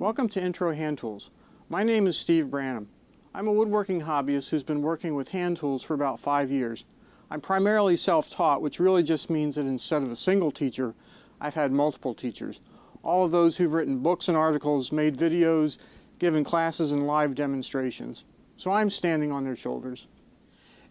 Welcome to Intro Hand Tools. My name is Steve Branham. I'm a woodworking hobbyist who's been working with hand tools for about 5 years. I'm primarily self-taught, which really just means that instead of a single teacher, I've had multiple teachers. All of those who've written books and articles, made videos, given classes and live demonstrations. So I'm standing on their shoulders.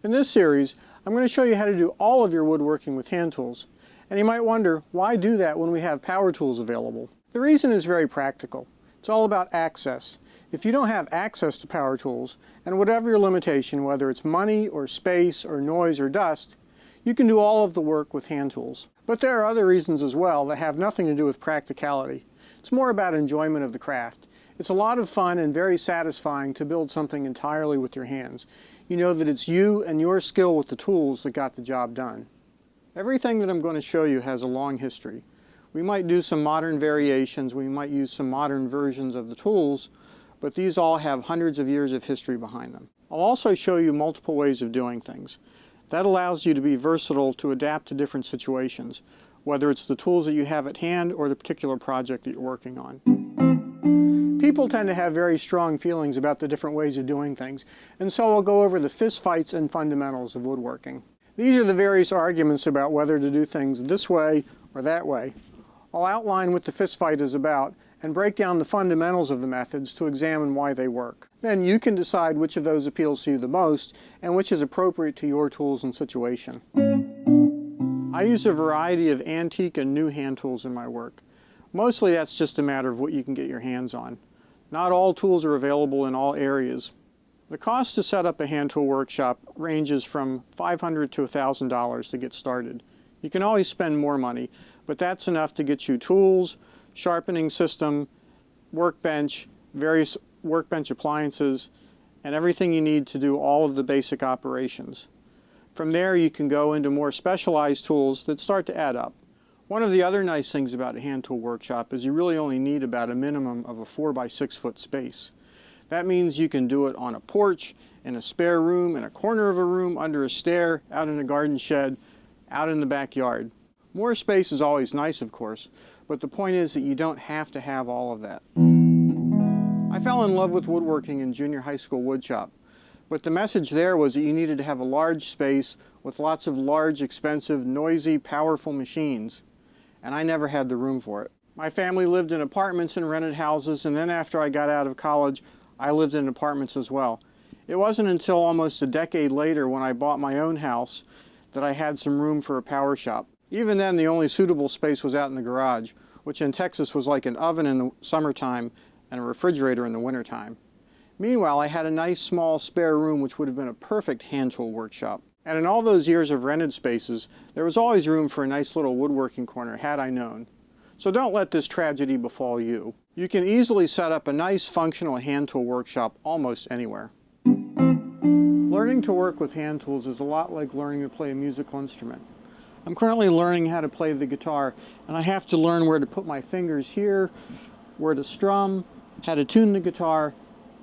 In this series, I'm going to show you how to do all of your woodworking with hand tools. And you might wonder, why do that when we have power tools available? The reason is very practical. It's all about access. If you don't have access to power tools, and whatever your limitation, whether it's money or space or noise or dust, you can do all of the work with hand tools. But there are other reasons as well that have nothing to do with practicality. It's more about enjoyment of the craft. It's a lot of fun and very satisfying to build something entirely with your hands. You know that it's you and your skill with the tools that got the job done. Everything that I'm going to show you has a long history. We might do some modern variations, we might use some modern versions of the tools, but these all have hundreds of years of history behind them. I'll also show you multiple ways of doing things. That allows you to be versatile to adapt to different situations, whether it's the tools that you have at hand or the particular project that you're working on. People tend to have very strong feelings about the different ways of doing things, and so I'll go over the fistfights and fundamentals of woodworking. These are the various arguments about whether to do things this way or that way. I'll outline what the fistfight is about and break down the fundamentals of the methods to examine why they work. Then you can decide which of those appeals to you the most and which is appropriate to your tools and situation. I use a variety of antique and new hand tools in my work. Mostly that's just a matter of what you can get your hands on. Not all tools are available in all areas. The cost to set up a hand tool workshop ranges from $500 to $1,000 to get started. You can always spend more money, but that's enough to get you tools, sharpening system, workbench, various workbench appliances, and everything you need to do all of the basic operations. From there you can go into more specialized tools that start to add up. One of the other nice things about a hand tool workshop is you really only need about a minimum of a 4 by 6 foot space. That means you can do it on a porch, in a spare room, in a corner of a room, under a stair, out in a garden shed, out in the backyard. More space is always nice, of course, but the point is that you don't have to have all of that. I fell in love with woodworking in junior high school woodshop, but the message there was that you needed to have a large space with lots of large, expensive, noisy, powerful machines, and I never had the room for it. My family lived in apartments and rented houses, and then after I got out of college, I lived in apartments as well. It wasn't until almost a decade later when I bought my own house that I had some room for a power shop. Even then, the only suitable space was out in the garage, which in Texas was like an oven in the summertime and a refrigerator in the wintertime. Meanwhile, I had a nice small spare room which would have been a perfect hand tool workshop. And in all those years of rented spaces, there was always room for a nice little woodworking corner had I known. So don't let this tragedy befall you. You can easily set up a nice functional hand tool workshop almost anywhere. Learning to work with hand tools is a lot like learning to play a musical instrument. I'm currently learning how to play the guitar, and I have to learn where to put my fingers here, where to strum, how to tune the guitar,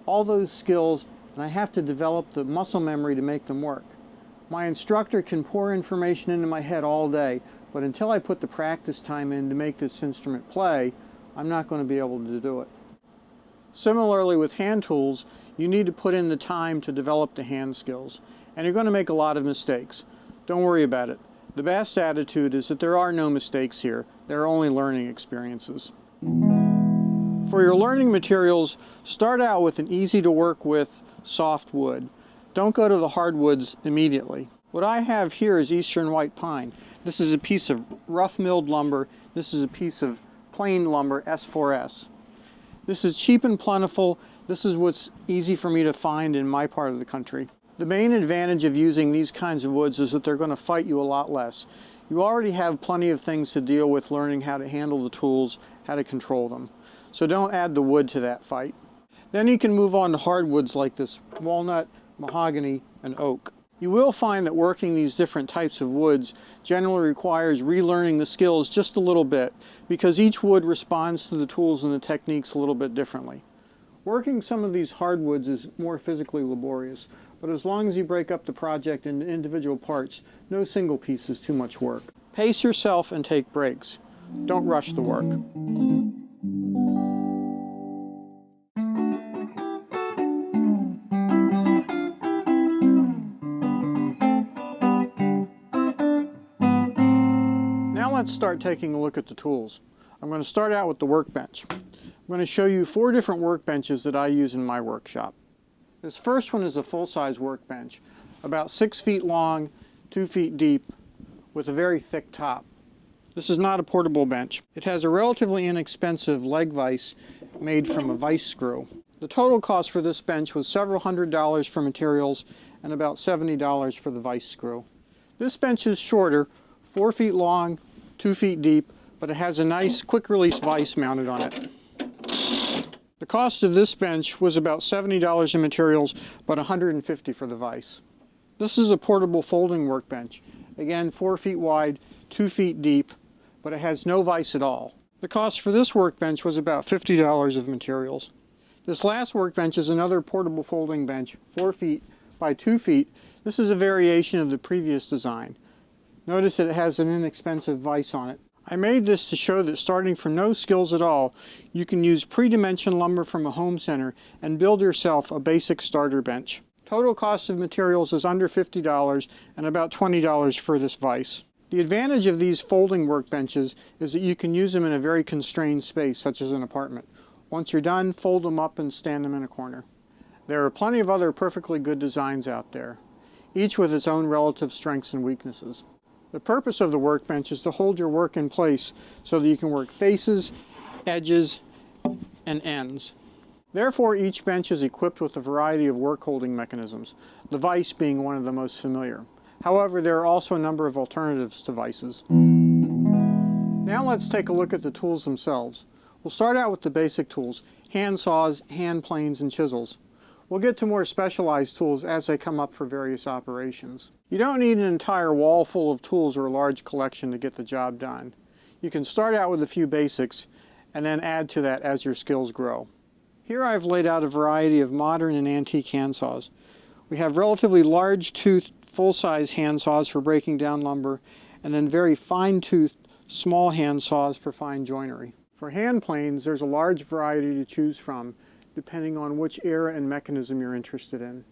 all those skills, and I have to develop the muscle memory to make them work. My instructor can pour information into my head all day, but until I put the practice time in to make this instrument play, I'm not going to be able to do it. Similarly with hand tools, you need to put in the time to develop the hand skills, and you're going to make a lot of mistakes. Don't worry about it. The best attitude is that there are no mistakes here. There are only learning experiences. For your learning materials, start out with an easy to work with soft wood. Don't go to the hardwoods immediately. What I have here is eastern white pine. This is a piece of rough milled lumber. This is a piece of plain lumber, S4S. This is cheap and plentiful. This is what's easy for me to find in my part of the country. The main advantage of using these kinds of woods is that they're going to fight you a lot less. You already have plenty of things to deal with learning how to handle the tools, how to control them. So don't add the wood to that fight. Then you can move on to hardwoods like this walnut, mahogany, and oak. You will find that working these different types of woods generally requires relearning the skills just a little bit because each wood responds to the tools and the techniques a little bit differently. Working some of these hardwoods is more physically laborious, but as long as you break up the project into individual parts, no single piece is too much work. Pace yourself and take breaks. Don't rush the work. let's start taking a look at the tools. I'm going to start out with the workbench. I'm going to show you 4 different workbenches that I use in my workshop. This first one is a full-size workbench, about 6 feet long, 2 feet deep, with a very thick top. This is not a portable bench. It has a relatively inexpensive leg vise made from a vise screw. The total cost for this bench was several $100s for materials and about $70 for the vise screw. This bench is shorter, 4 feet long, 2 feet deep, but it has a nice quick-release vise mounted on it. The cost of this bench was about $70 in materials, but $150 for the vise. This is a portable folding workbench. Again, 4 feet wide, 2 feet deep, but it has no vise at all. The cost for this workbench was about $50 of materials. This last workbench is another portable folding bench, 4 feet by 2 feet. This is a variation of the previous design. Notice that it has an inexpensive vise on it. I made this to show that starting from no skills at all, you can use pre-dimensioned lumber from a home center and build yourself a basic starter bench. Total cost of materials is under $50 and about $20 for this vise. The advantage of these folding workbenches is that you can use them in a very constrained space, such as an apartment. Once you're done, fold them up and stand them in a corner. There are plenty of other perfectly good designs out there, each with its own relative strengths and weaknesses. The purpose of the workbench is to hold your work in place so that you can work faces, edges, and ends. Therefore, each bench is equipped with a variety of work holding mechanisms, the vise being one of the most familiar. However, there are also a number of alternatives to vices. Now let's take a look at the tools themselves. We'll start out with the basic tools, hand saws, hand planes, and chisels. We'll get to more specialized tools as they come up for various operations. You don't need an entire wall full of tools or a large collection to get the job done. You can start out with a few basics and then add to that as your skills grow. Here I've laid out a variety of modern and antique hand saws. We have relatively large-toothed, full-size hand saws for breaking down lumber, and then very fine-toothed, small hand saws for fine joinery. For hand planes, there's a large variety to choose from, depending on which era and mechanism you're interested in.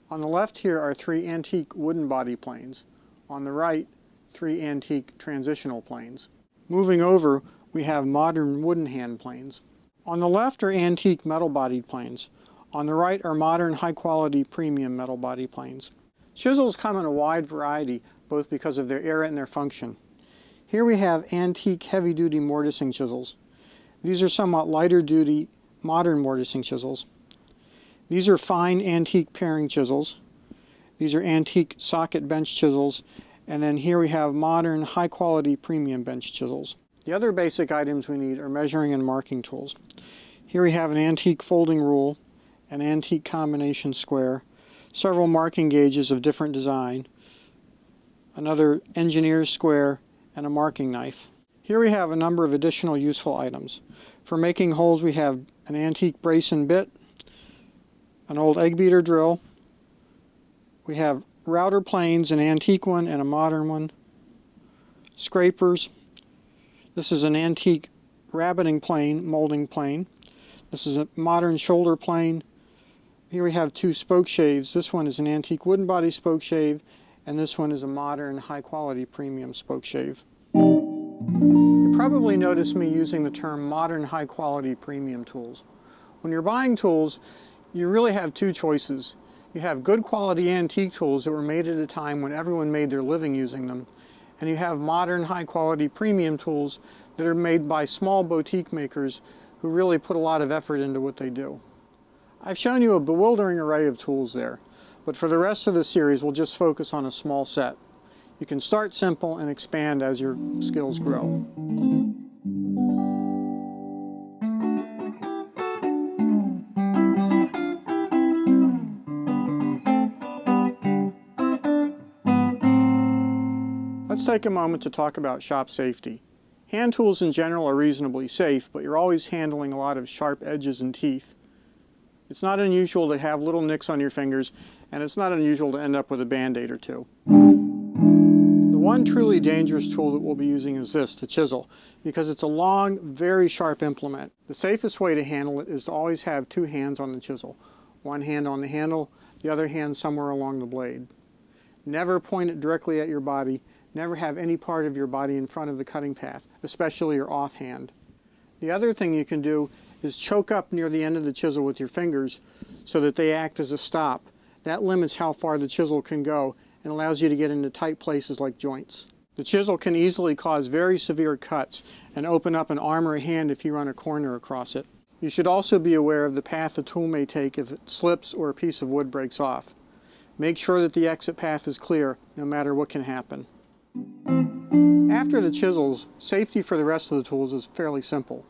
On the left here are 3 antique wooden body planes. On the right, 3 antique transitional planes. Moving over, we have modern wooden hand planes. On the left are antique metal-bodied planes. On the right are modern high-quality premium metal body planes. Chisels come in a wide variety, both because of their era and their function. Here we have antique heavy-duty mortising chisels. These are somewhat lighter-duty modern mortising chisels. These are fine antique paring chisels. These are antique socket bench chisels. And then here we have modern high-quality premium bench chisels. The other basic items we need are measuring and marking tools. Here we have an antique folding rule, an antique combination square, several marking gauges of different design, another engineer's square, and a marking knife. Here we have a number of additional useful items. For making holes we have an antique brace and bit, an old egg beater drill, we have router planes, an antique one and a modern one, scrapers. This is an antique rabbiting plane, molding plane. This is a modern shoulder plane. Here we have 2 spoke shaves. This one is an antique wooden body spoke shave, and this one is a modern high-quality premium spoke shave. You probably noticed me using the term modern high-quality premium tools. When you're buying tools, you really have 2 choices. You have good quality antique tools that were made at a time when everyone made their living using them, and you have modern high-quality premium tools that are made by small boutique makers who really put a lot of effort into what they do. I've shown you a bewildering array of tools there, but for the rest of the series we'll just focus on a small set. You can start simple and expand as your skills grow. Let's take a moment to talk about shop safety. Hand tools in general are reasonably safe, but you're always handling a lot of sharp edges and teeth. It's not unusual to have little nicks on your fingers, and it's not unusual to end up with a Band-Aid or 2. The one truly dangerous tool that we'll be using is this, the chisel, because it's a long, very sharp implement. The safest way to handle it is to always have 2 hands on the chisel. One hand on the handle, the other hand somewhere along the blade. Never point it directly at your body. Never have any part of your body in front of the cutting path, especially your offhand. The other thing you can do is choke up near the end of the chisel with your fingers so that they act as a stop. That limits how far the chisel can go and allows you to get into tight places like joints. The chisel can easily cause very severe cuts and open up an arm or a hand if you run a corner across it. You should also be aware of the path the tool may take if it slips or a piece of wood breaks off. Make sure that the exit path is clear no matter what can happen. After the chisels, safety for the rest of the tools is fairly simple.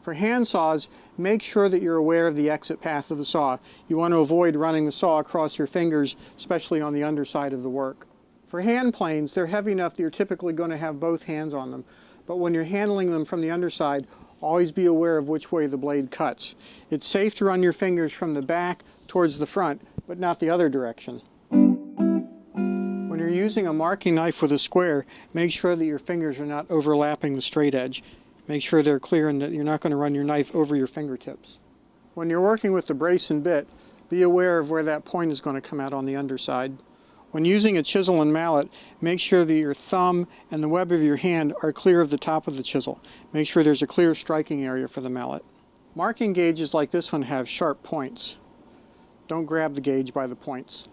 For hand saws, make sure that you're aware of the exit path of the saw. You want to avoid running the saw across your fingers, especially on the underside of the work. For hand planes, they're heavy enough that you're typically going to have both hands on them, but when you're handling them from the underside, always be aware of which way the blade cuts. It's safe to run your fingers from the back towards the front, but not the other direction. When you're using a marking knife with a square, make sure that your fingers are not overlapping the straight edge. Make sure they're clear and that you're not going to run your knife over your fingertips. When you're working with the brace and bit, be aware of where that point is going to come out on the underside. When using a chisel and mallet, make sure that your thumb and the web of your hand are clear of the top of the chisel. Make sure there's a clear striking area for the mallet. Marking gauges like this one have sharp points. Don't grab the gauge by the points.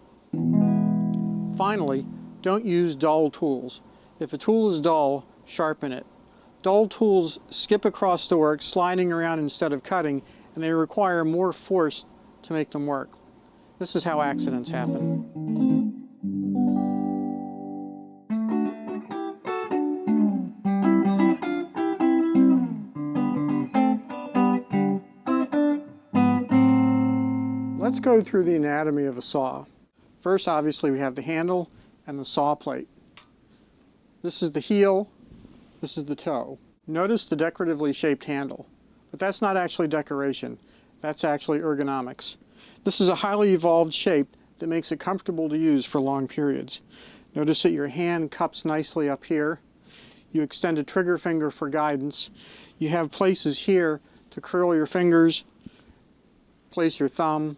Finally, don't use dull tools. If a tool is dull, sharpen it. Dull tools skip across the work, sliding around instead of cutting, and they require more force to make them work. This is how accidents happen. Let's go through the anatomy of a saw. First, obviously, we have the handle and the saw plate. This is the heel, this is the toe. Notice the decoratively shaped handle, but that's not actually decoration. That's actually ergonomics. This is a highly evolved shape that makes it comfortable to use for long periods. Notice that your hand cups nicely up here. You extend a trigger finger for guidance. You have places here to curl your fingers, place your thumb,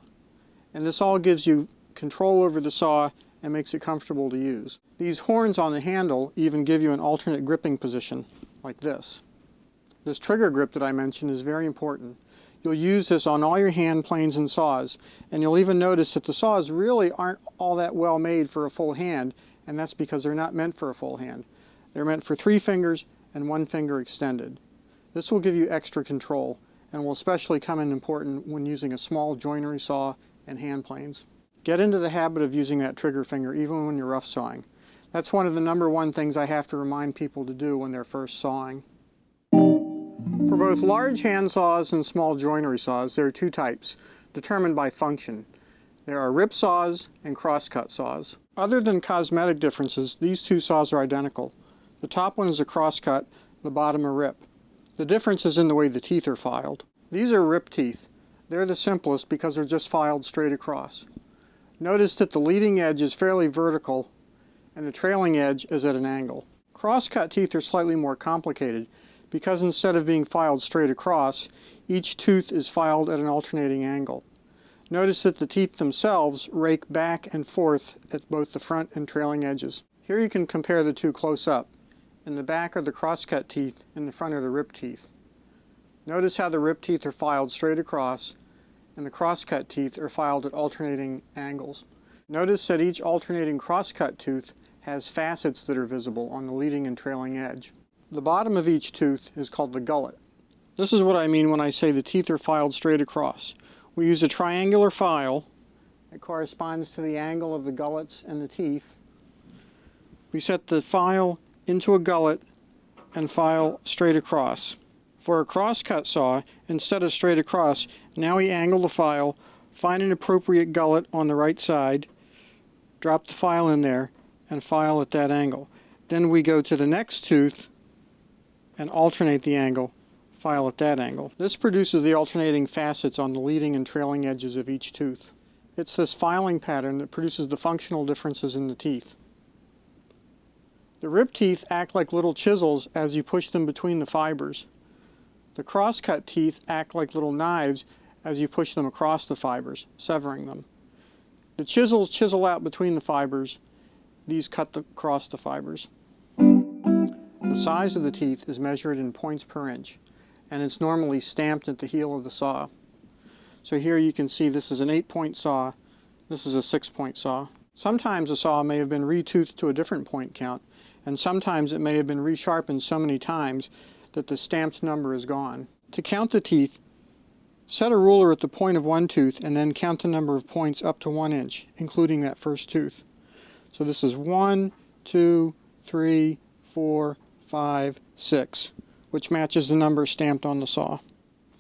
and this all gives you control over the saw and makes it comfortable to use. These horns on the handle even give you an alternate gripping position, like this. This trigger grip that I mentioned is very important. You'll use this on all your hand planes and saws, and you'll even notice that the saws really aren't all that well made for a full hand, and that's because they're not meant for a full hand. They're meant for 3 fingers and 1 finger extended. This will give you extra control, and will especially come in important when using a small joinery saw and hand planes. Get into the habit of using that trigger finger even when you're rough sawing. That's one of the #1 things I have to remind people to do when they're first sawing. For both large hand saws and small joinery saws, there are 2 types, determined by function. There are rip saws and crosscut saws. Other than cosmetic differences, these 2 saws are identical. The top one is a crosscut, the bottom a rip. The difference is in the way the teeth are filed. These are rip teeth. They're the simplest because they're just filed straight across. Notice that the leading edge is fairly vertical and the trailing edge is at an angle. Crosscut teeth are slightly more complicated because instead of being filed straight across, each tooth is filed at an alternating angle. Notice that the teeth themselves rake back and forth at both the front and trailing edges. Here you can compare the 2 close up. In the back are the crosscut teeth, in the front are the rip teeth. Notice how the rip teeth are filed straight across and the crosscut teeth are filed at alternating angles. Notice that each alternating crosscut tooth has facets that are visible on the leading and trailing edge. The bottom of each tooth is called the gullet. This is what I mean when I say the teeth are filed straight across. We use a triangular file that corresponds to the angle of the gullets and the teeth. We set the file into a gullet and file straight across. For a crosscut saw, instead of straight across, now we angle the file, find an appropriate gullet on the right side, drop the file in there, and file at that angle. Then we go to the next tooth and alternate the angle, file at that angle. This produces the alternating facets on the leading and trailing edges of each tooth. It's this filing pattern that produces the functional differences in the teeth. The rip teeth act like little chisels as you push them between the fibers. The crosscut teeth act like little knives as you push them across the fibers, severing them. The chisels chisel out between the fibers. These cut across the fibers. The size of the teeth is measured in points per inch, and it's normally stamped at the heel of the saw. So here you can see this is an 8-point saw, this is a 6-point saw. Sometimes a saw may have been retoothed to a different point count, and sometimes it may have been resharpened so many times that the stamped number is gone. To count the teeth, set a ruler at the point of one tooth and then count the number of points up to 1 inch, including that first tooth. So this is 1, 2, 3, 4, 5, 6, which matches the number stamped on the saw.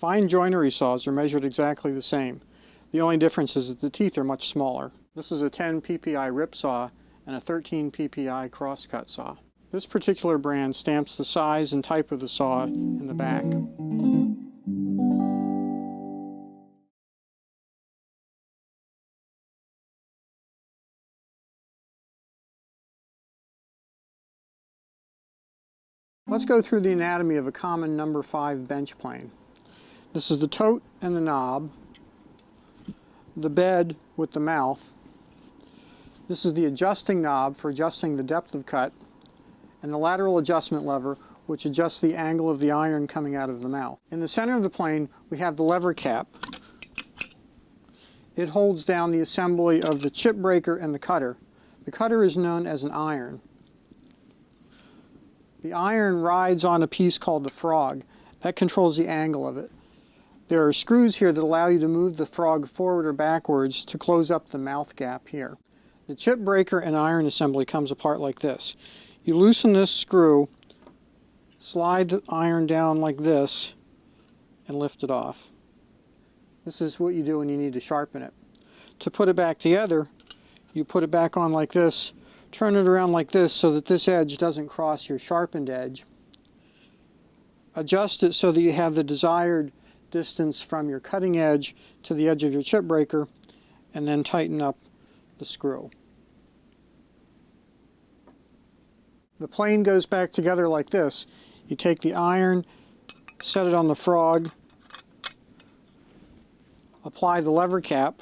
Fine joinery saws are measured exactly the same. The only difference is that the teeth are much smaller. This is a 10 ppi rip saw and a 13 ppi crosscut saw. This particular brand stamps the size and type of the saw in the back. Let's go through the anatomy of a common number 5 bench plane. This is the tote and the knob, the bed with the mouth. This is the adjusting knob for adjusting the depth of cut, and the lateral adjustment lever, which adjusts the angle of the iron coming out of the mouth. In the center of the plane, we have the lever cap. It holds down the assembly of the chip breaker and the cutter. The cutter is known as an iron. The iron rides on a piece called the frog. That controls the angle of it. There are screws here that allow you to move the frog forward or backwards to close up the mouth gap here. The chip breaker and iron assembly comes apart like this. You loosen this screw, slide the iron down like this, and lift it off. This is what you do when you need to sharpen it. To put it back together, you put it back on like this, turn it around like this so that this edge doesn't cross your sharpened edge. Adjust it so that you have the desired distance from your cutting edge to the edge of your chip breaker, and then tighten up the screw. The plane goes back together like this. You take the iron, set it on the frog, apply the lever cap,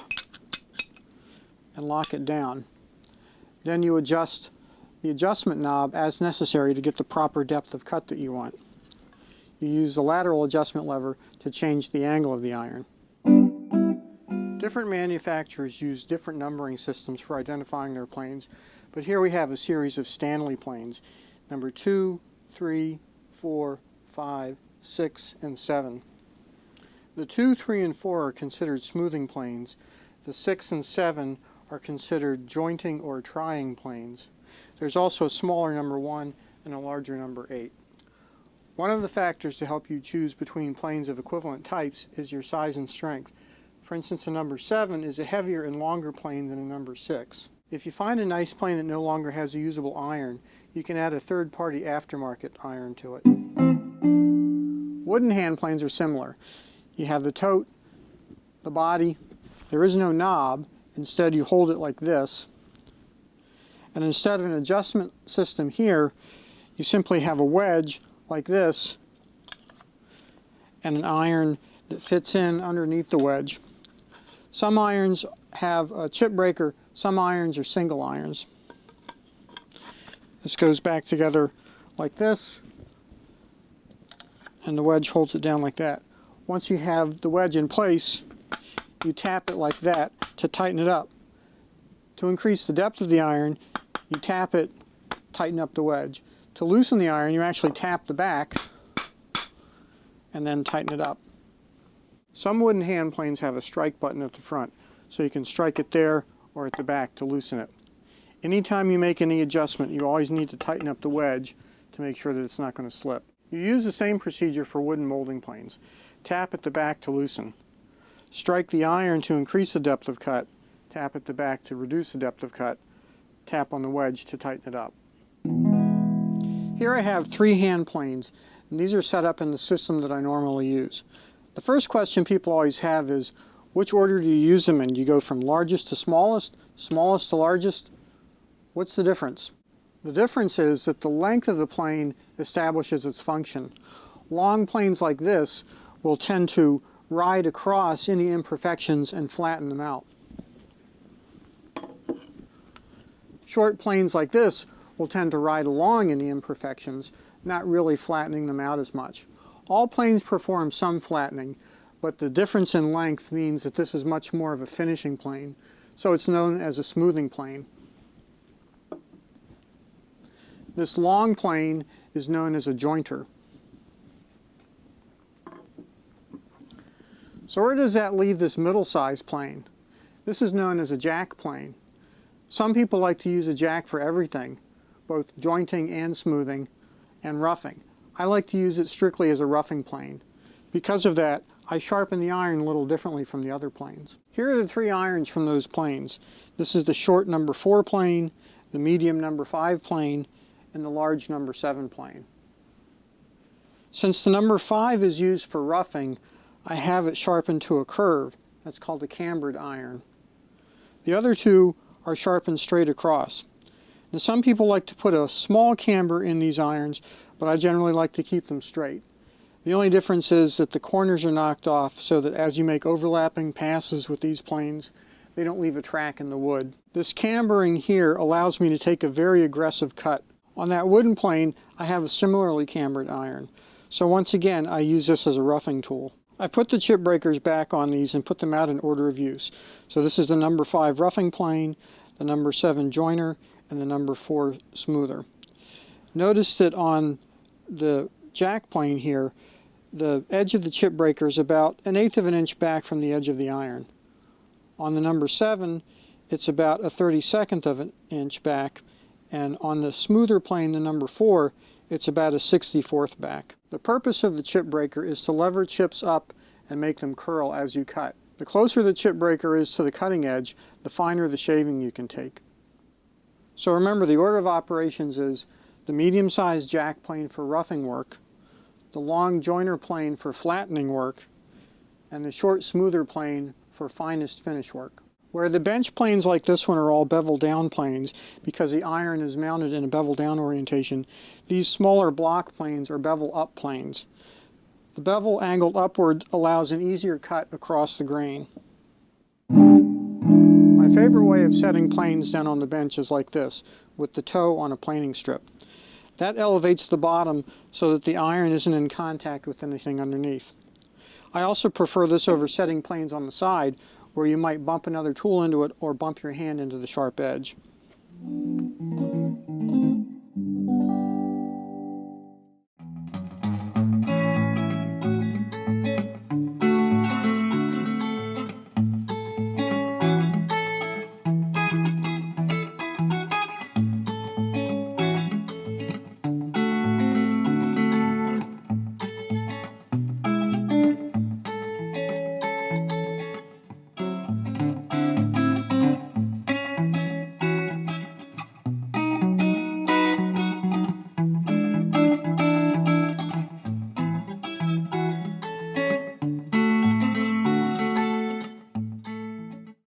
and lock it down. Then you adjust the adjustment knob as necessary to get the proper depth of cut that you want. You use the lateral adjustment lever to change the angle of the iron. Different manufacturers use different numbering systems for identifying their planes, but here we have a series of Stanley planes, number 2, 3, 4, 5, 6, and 7. The 2, 3, and 4 are considered smoothing planes. The 6 and 7 are considered jointing or trying planes. There's also a smaller number 1 and a larger number 8. One of the factors to help you choose between planes of equivalent types is your size and strength. For instance, a number 7 is a heavier and longer plane than a number 6. If you find a nice plane that no longer has a usable iron, you can add a third-party aftermarket iron to it. Wooden hand planes are similar. You have the tote, the body. There is no knob. Instead, you hold it like this. And instead of an adjustment system here, you simply have a wedge like this and an iron that fits in underneath the wedge. Some irons have a chip breaker, some irons are single irons. This goes back together like this, and the wedge holds it down like that. Once you have the wedge in place, you tap it like that to tighten it up. To increase the depth of the iron, you tap it, tighten up the wedge. To loosen the iron, you actually tap the back and then tighten it up. Some wooden hand planes have a strike button at the front, so you can strike it there or at the back to loosen it. Anytime you make any adjustment, you always need to tighten up the wedge to make sure that it's not going to slip. You use the same procedure for wooden molding planes. Tap at the back to loosen. Strike the iron to increase the depth of cut. Tap at the back to reduce the depth of cut. Tap on the wedge to tighten it up. Here I have 3 hand planes, and these are set up in the system that I normally use. The first question people always have is, which order do you use them in? Do you go from largest to smallest, smallest to largest? What's the difference? The difference is that the length of the plane establishes its function. Long planes like this will tend to ride across any imperfections and flatten them out. Short planes like this will tend to ride along any imperfections, not really flattening them out as much. All planes perform some flattening, but the difference in length means that this is much more of a finishing plane, so it's known as a smoothing plane. This long plane is known as a jointer. So where does that leave this middle-sized plane? This is known as a jack plane. Some people like to use a jack for everything, both jointing and smoothing and roughing. I like to use it strictly as a roughing plane. Because of that, I sharpen the iron a little differently from the other planes. Here are the 3 irons from those planes. This is the short number 4 plane, the medium number 5 plane, and the large number 7 plane. Since the number 5 is used for roughing, I have it sharpened to a curve. That's called a cambered iron. The other 2 are sharpened straight across. Now some people like to put a small camber in these irons, but I generally like to keep them straight. The only difference is that the corners are knocked off so that as you make overlapping passes with these planes, they don't leave a track in the wood. This cambering here allows me to take a very aggressive cut. On that wooden plane, I have a similarly cambered iron. So once again, I use this as a roughing tool. I put the chip breakers back on these and put them out in order of use. So this is the number 5 roughing plane, the number 7 joiner, and the number 4 smoother. Notice that on the jack plane here, the edge of the chip breaker is about 1/8 of an inch back from the edge of the iron. On the number 7, it's about 1/32 of an inch back, and on the smoother plane, the number 4, it's about 1/64 back. The purpose of the chip breaker is to lever chips up and make them curl as you cut. The closer the chip breaker is to the cutting edge, the finer the shaving you can take. So remember, the order of operations is the medium-sized jack plane for roughing work, the long joiner plane for flattening work, and the short smoother plane for finest finish work. Where the bench planes like this one are all bevel down planes because the iron is mounted in a bevel down orientation, these smaller block planes are bevel up planes. The bevel angled upward allows an easier cut across the grain. My favorite way of setting planes down on the bench is like this, with the toe on a planing strip. That elevates the bottom so that the iron isn't in contact with anything underneath. I also prefer this over setting planes on the side, where you might bump another tool into it or bump your hand into the sharp edge.